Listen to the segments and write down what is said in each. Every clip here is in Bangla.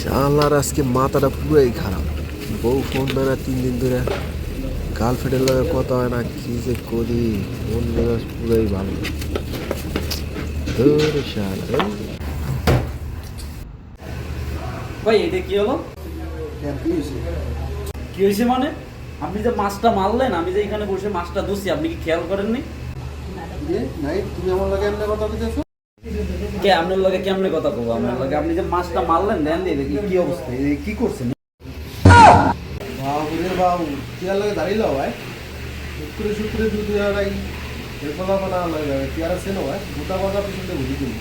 শালার আজকে মাথাটা পুরাই খারাপ। বউ ফোন দেয় না 3 দিন ধরে, গার্লফ্রেন্ডের লগে কথা হয় না, কি যে করি। মন মেজাজ পুরাই ভালো। ধুর শালা, ভাই এটা কি হলো? কি হয়েছে মানে? আপনি যে মাছটা মারলেন, আমি যে এখানে বসে মাছটা ধুচ্ছি, আপনি কি খেয়াল করেননি? তুমি আমার লগে এমনি কথা বলতেছো? কে আপনার লগে কেমনে কথা বলবো? আপনার লগে আপনি যে মাছটা মারলেন, দেন দিয়ে দেখি কি অবস্থা, এই কি করছেন? বাবু রে বাবু, টিয়ার লগে দাঁড়িয়ে ভাই। শুক্রে দুধ দেওয়াই এরপর বানা লাগে টিয়ার আছে না ভাই, গোটা বাজা পিছনে বুঝি তুমি।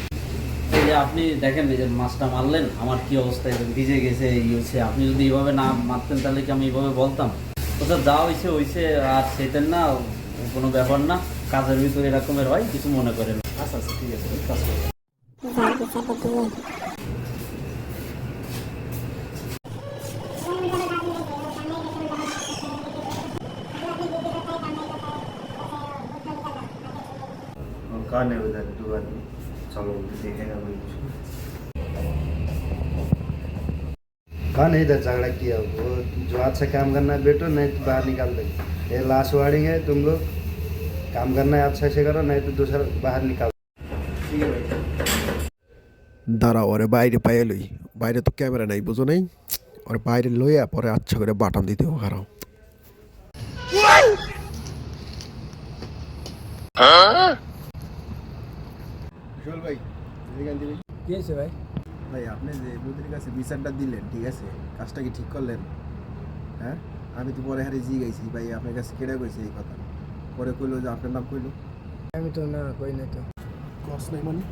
এই যে আপনি দেখেন, এই যে মাছটা মারলেন, আমার কি অবস্থা, এই যে ভিজে গেছে, এই হচ্ছে। আপনি যদি এইভাবে না মারতেন তাহলে কি আমি এইভাবে বলতাম? ওটা যা হয়েছে হয়েছে, আর সেটার না কোনো ব্যাপার না। কাজের ভিতরে এরকমের হয়, কিছু মনে করেন না। আচ্ছা আচ্ছা ঠিক আছে, কাজ করো। कौन है उधर दो आदमी? चलो देखेगा वही कुछ। कौन है इधर झगड़ा किया? वो जो अच्छा काम करना है बैठो, नहीं तो बाहर निकाल देंगे। ये लास्ट वार्निंग है, तुम लोग काम करना है अच्छा से करो, नहीं तो दूसरा बाहर निकाल। ठीक है भाई। দাঁড়াও, ওরে বাইরে পাইয়ে লই। বাইরে তো ক্যামেরা নাই, বুঝো নাই? ওরে বাইরে লইয়া পরে আচ্ছা করে বাটাম দিতে হবে। খারাপ বিশাল ভাই, এখান থেকে কি হয়েছে ভাই? ভাই আপনি যে নদীর কাছে বিচারটা দিলেন, ঠিক আছে, কাজটা কি ঠিক করলেন? হ্যাঁ, আমি তো পরে হারে জি গাইছি ভাই, আপনার কাছে কেটে কইছে এই কথা। পরে কইলো যে আপনার নাম কইলো। আমি তো না কই না তো। কস নাই মানে